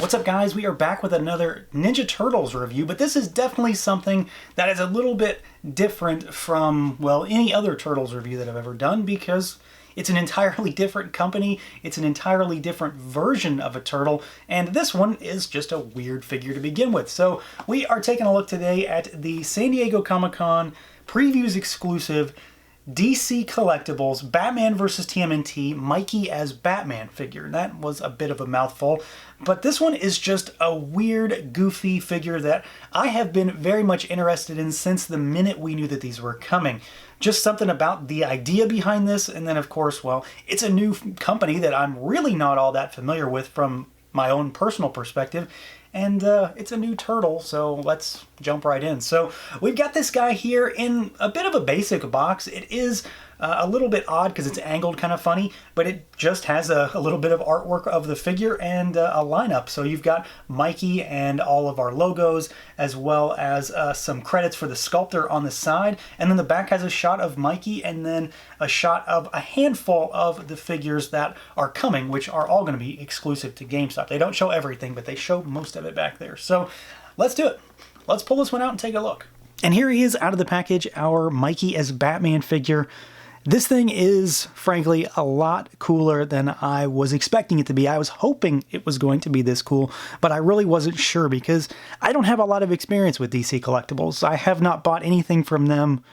What's up, guys? We are back with another Ninja Turtles review, but this is definitely something that is a little bit different from, well, any other Turtles review that I've ever done, because it's an entirely different company, it's an entirely different version of a turtle, and this one is just a weird figure to begin with. So we are taking a look today at the San Diego Comic-Con Previews exclusive DC Collectibles Batman vs. TMNT Mikey as Batman figure. That was a bit of a mouthful, but this one is just a weird, goofy figure that I have been very much interested in since the minute we knew that these were coming. Just something about the idea behind this, and then of course, well, it's a new company that I'm really not all that familiar with from my own personal perspective. And it's a new turtle, so let's jump right in. So we've got this guy here in a bit of a basic box. It is a little bit odd because it's angled kind of funny, but it just has a little bit of artwork of the figure and a lineup. So you've got Mikey and all of our logos, as well as some credits for the sculptor on the side. And then the back has a shot of Mikey and then a shot of a handful of the figures that are coming, which are all going to be exclusive to GameStop. They don't show everything, but they show most of it back there. So let's do it. Let's pull this one out and take a look. And here he is out of the package, our Mikey as Batman figure. This thing is, frankly, a lot cooler than I was expecting it to be. I was hoping it was going to be this cool, but I really wasn't sure because I don't have a lot of experience with DC Collectibles. I have not bought anything from them,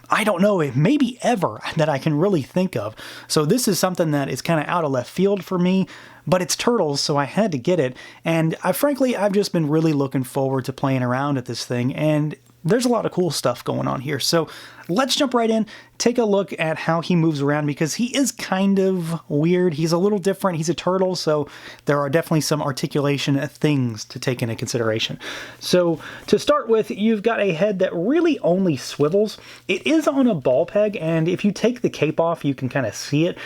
I don't know, maybe ever, that I can really think of. So this is something that is kind of out of left field for me, but it's Turtles, so I had to get it. And frankly, I've just been really looking forward to playing around at this thing, and there's a lot of cool stuff going on here. So let's jump right in, take a look at how he moves around, because he is kind of weird. He's a little different. He's a turtle, so there are definitely some articulation things to take into consideration. So to start with, you've got a head that really only swivels. It is on a ball peg, and if you take the cape off, you can kind of see it,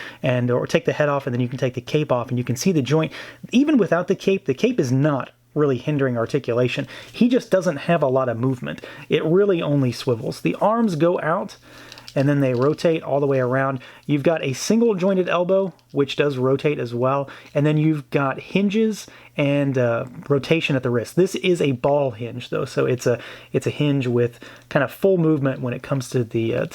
or take the head off, and then you can take the cape off, and you can see the joint. Even without the cape is not really hindering articulation. He just doesn't have a lot of movement. It really only swivels. The arms go out and then they rotate all the way around. You've got a single jointed elbow, which does rotate as well. And then you've got hinges and rotation at the wrist. This is a ball hinge though, so it's a hinge with kind of full movement when it comes to the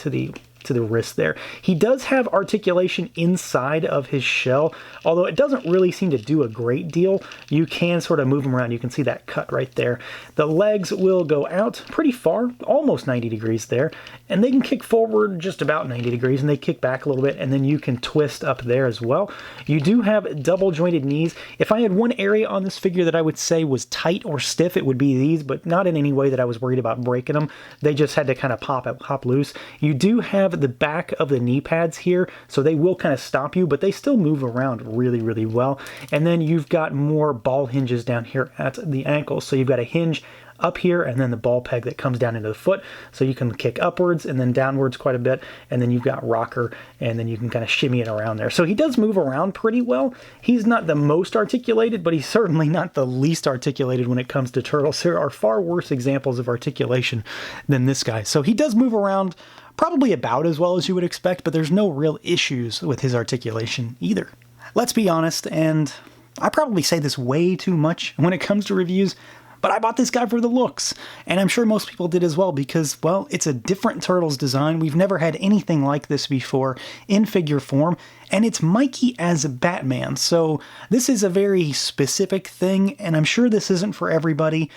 wrist there. He does have articulation inside of his shell, although it doesn't really seem to do a great deal. You can sort of move him around. You can see that cut right there. The legs will go out pretty far, almost 90 degrees there, and they can kick forward just about 90 degrees, and they kick back a little bit, and then you can twist up there as well. You do have double jointed knees. If I had one area on this figure that I would say was tight or stiff, it would be these, but not in any way that I was worried about breaking them. They just had to kind of pop loose. You do have the back of the knee pads here, so they will kind of stop you, but they still move around really, really well. And then you've got more ball hinges down here at the ankles. So you've got a hinge up here and then the ball peg that comes down into the foot, so you can kick upwards and then downwards quite a bit, and then you've got rocker, and then you can kind of shimmy it around there. So he does move around pretty well. He's not the most articulated, but he's certainly not the least articulated when it comes to turtles. There are far worse examples of articulation than this guy. So he does move around probably about as well as you would expect, but there's no real issues with his articulation either. Let's be honest, and I probably say this way too much when it comes to reviews, but I bought this guy for the looks, and I'm sure most people did as well because, well, it's a different Turtles design. We've never had anything like this before in figure form, and it's Mikey as Batman. So this is a very specific thing, and I'm sure this isn't for everybody,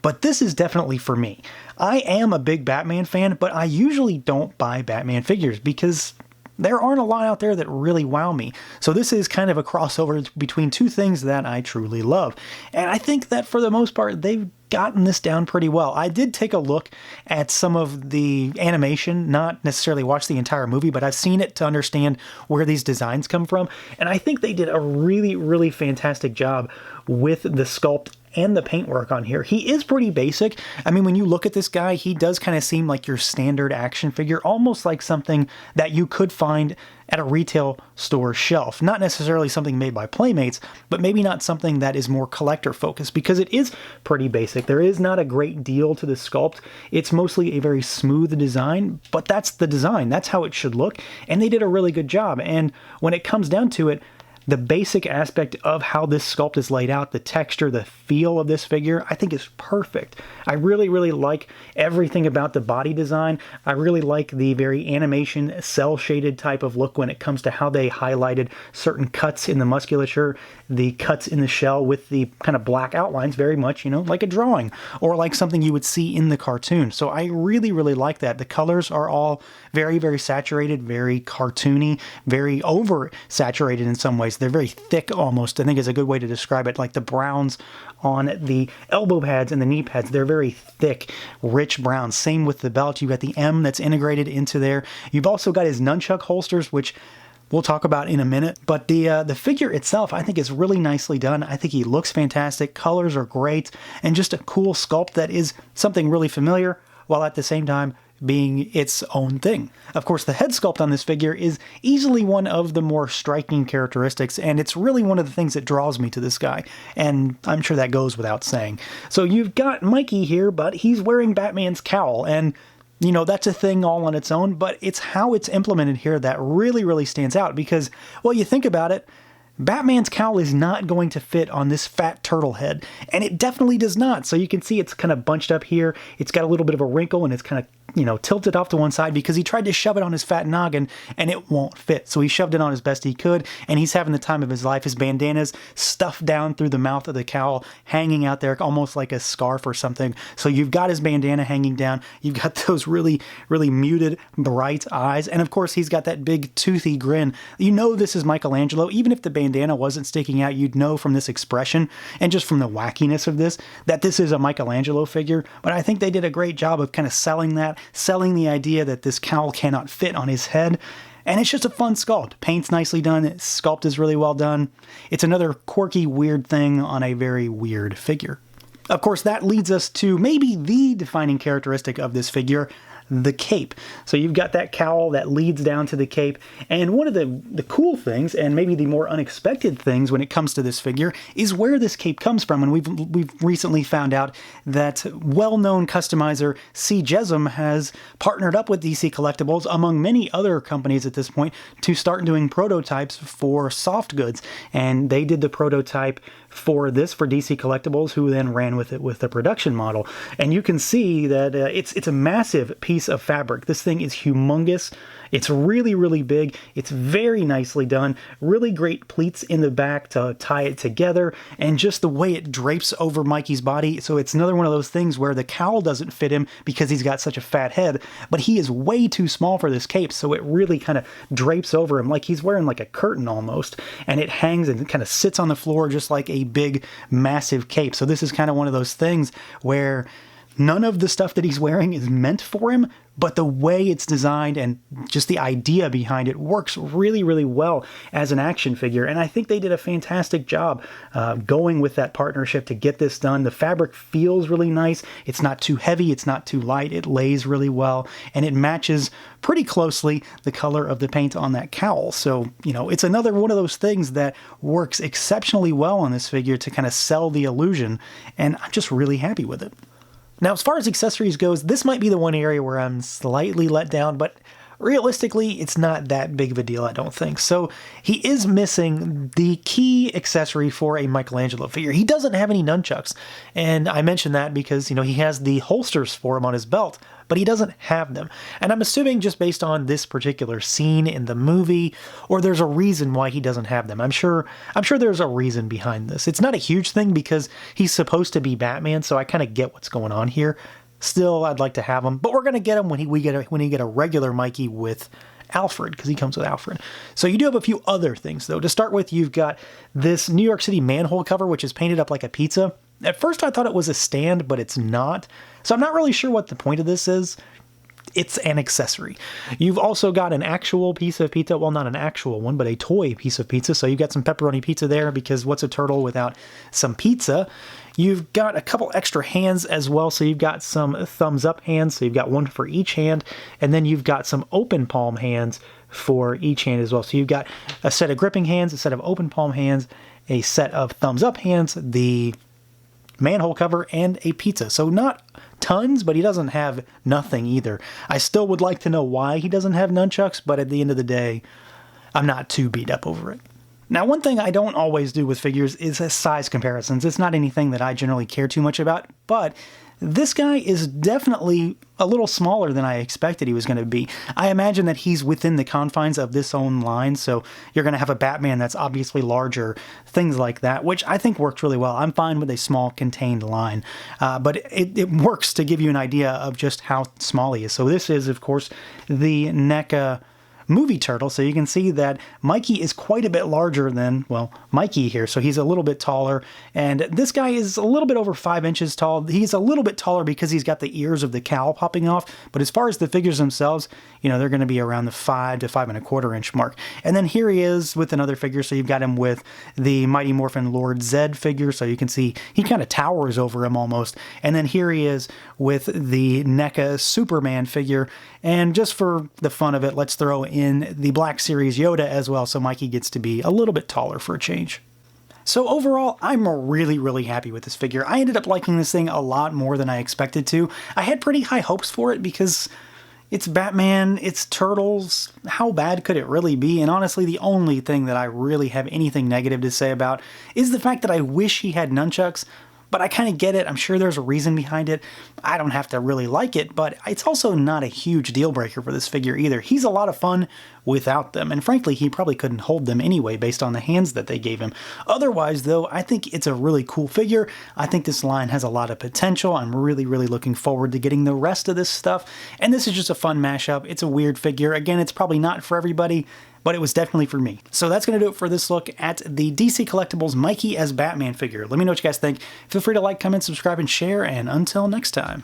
but this is definitely for me. I am a big Batman fan, but I usually don't buy Batman figures because there aren't a lot out there that really wow me. So this is kind of a crossover between two things that I truly love. And I think that for the most part, they've gotten this down pretty well. I did take a look at some of the animation, not necessarily watch the entire movie, but I've seen it to understand where these designs come from. And I think they did a really, really fantastic job with the sculpt and the paintwork on here. He is pretty basic. I mean, when you look at this guy, he does kind of seem like your standard action figure, almost like something that you could find at a retail store shelf. Not necessarily something made by Playmates, but maybe not something that is more collector focused, because it is pretty basic. There is not a great deal to the sculpt. It's mostly a very smooth design, but that's the design. That's how it should look, and they did a really good job. And when it comes down to it, the basic aspect of how this sculpt is laid out, the texture, the feel of this figure, I think is perfect. I really, really like everything about the body design. I really like the very animation, cel-shaded type of look when it comes to how they highlighted certain cuts in the musculature, the cuts in the shell with the kind of black outlines, very much, you know, like a drawing or like something you would see in the cartoon. So I really, really like that. The colors are all very, very saturated, very cartoony, very over-saturated in some ways. They're very thick almost, I think is a good way to describe it. Like the browns on the elbow pads and the knee pads, they're very thick, rich browns. Same with the belt. You've got the M that's integrated into there. You've also got his nunchuck holsters, which we'll talk about in a minute. But the figure itself, I think, is really nicely done. I think he looks fantastic. Colors are great. And just a cool sculpt that is something really familiar, while at the same time being its own thing. Of course, the head sculpt on this figure is easily one of the more striking characteristics, and it's really one of the things that draws me to this guy, and I'm sure that goes without saying. So you've got Mikey here, but he's wearing Batman's cowl, and you know, that's a thing all on its own, but it's how it's implemented here that really, really stands out because, well, you think about it, Batman's cowl is not going to fit on this fat turtle head, and it definitely does not. So you can see it's kind of bunched up here. It's got a little bit of a wrinkle, and it's kind of, you know, tilted off to one side because he tried to shove it on his fat noggin and it won't fit. So he shoved it on as best he could, and he's having the time of his life. His bandana's stuffed down through the mouth of the cowl, hanging out there almost like a scarf or something. So you've got his bandana hanging down. You've got those really, really muted, bright eyes. And of course, he's got that big toothy grin. You know this is Michelangelo. Even if the bandana wasn't sticking out, you'd know from this expression and just from the wackiness of this that this is a Michelangelo figure. But I think they did a great job of kind of selling the idea that this cowl cannot fit on his head. And it's just a fun sculpt. Paint's nicely done. Sculpt is really well done. It's another quirky, weird thing on a very weird figure. Of course, that leads us to maybe the defining characteristic of this figure, the cape. So you've got that cowl that leads down to the cape, and one of the cool things, and maybe the more unexpected things when it comes to this figure, is where this cape comes from. And we've recently found out that well-known customizer C. Jesum has partnered up with DC Collectibles, among many other companies at this point, to start doing prototypes for soft goods. And they did the prototype for this for DC Collectibles, who then ran with it with the production model. And you can see that it's a massive piece of fabric. This thing is humongous. It's really, really big. It's very nicely done. Really great pleats in the back to tie it together, and just the way it drapes over Mikey's body. So it's another one of those things where the cowl doesn't fit him because he's got such a fat head, but he is way too small for this cape, so it really kind of drapes over him like he's wearing like a curtain almost, and it hangs and it kind of sits on the floor just like a big, massive cape. So this is kind of one of those things where none of the stuff that he's wearing is meant for him, but the way it's designed and just the idea behind it works really, really well as an action figure. And I think they did a fantastic job going with that partnership to get this done. The fabric feels really nice. It's not too heavy. It's not too light. It lays really well, and it matches pretty closely the color of the paint on that cowl. So, you know, it's another one of those things that works exceptionally well on this figure to kind of sell the illusion, and I'm just really happy with it. Now, as far as accessories goes, this might be the one area where I'm slightly let down, but realistically, it's not that big of a deal, I don't think. So he is missing the key accessory for a Michelangelo figure. He doesn't have any nunchucks, and I mention that because, you know, he has the holsters for him on his belt, but he doesn't have them. And I'm assuming just based on this particular scene in the movie, or there's a reason why he doesn't have them. I'm sure there's a reason behind this. It's not a huge thing because he's supposed to be Batman, so I kind of get what's going on here. Still, I'd like to have him, but we're going to get him when we get a regular Mikey with Alfred, because he comes with Alfred. So you do have a few other things, though. To start with, you've got this New York City manhole cover, which is painted up like a pizza. At first, I thought it was a stand, but it's not. So I'm not really sure what the point of this is. It's an accessory. You've also got an actual piece of pizza. Well, not an actual one, but a toy piece of pizza. So you've got some pepperoni pizza there, because what's a turtle without some pizza? You've got a couple extra hands as well. So you've got some thumbs up hands. So you've got one for each hand. And then you've got some open palm hands for each hand as well. So you've got a set of gripping hands, a set of open palm hands, a set of thumbs up hands, the manhole cover, and a pizza. So not tons, but he doesn't have nothing either. I still would like to know why he doesn't have nunchucks, but at the end of the day, I'm not too beat up over it. Now, one thing I don't always do with figures is size comparisons. It's not anything that I generally care too much about, but this guy is definitely a little smaller than I expected he was going to be. I imagine that he's within the confines of this own line, so you're going to have a Batman that's obviously larger, things like that, which I think works really well. I'm fine with a small, contained line, but it works to give you an idea of just how small he is. So this is, of course, the NECA movie turtle, so you can see that Mikey is quite a bit larger than, well, Mikey here, so he's a little bit taller, and this guy is a little bit over 5 inches tall. He's a little bit taller because he's got the ears of the cowl popping off, but as far as the figures themselves, you know, they're going to be around the 5 to 5.25 inch mark. And then here he is with another figure, so you've got him with the Mighty Morphin Lord Zed figure, so you can see he kind of towers over him almost. And then here he is with the NECA Superman figure, and just for the fun of it, let's throw in the Black Series Yoda as well, so Mikey gets to be a little bit taller for a change. So overall, I'm really, really happy with this figure. I ended up liking this thing a lot more than I expected to. I had pretty high hopes for it because it's Batman, it's Turtles, how bad could it really be? And honestly, the only thing that I really have anything negative to say about is the fact that I wish he had nunchucks, but I kind of get it. I'm sure there's a reason behind it. I don't have to really like it, but it's also not a huge deal breaker for this figure either. He's a lot of fun without them, and frankly, he probably couldn't hold them anyway based on the hands that they gave him. Otherwise, though, I think it's a really cool figure. I think this line has a lot of potential. I'm really, really looking forward to getting the rest of this stuff, and this is just a fun mashup. It's a weird figure. Again, it's probably not for everybody, but it was definitely for me. So that's going to do it for this look at the DC Collectibles Mikey as Batman figure. Let me know what you guys think. Feel free to like, comment, subscribe, and share, and until next time.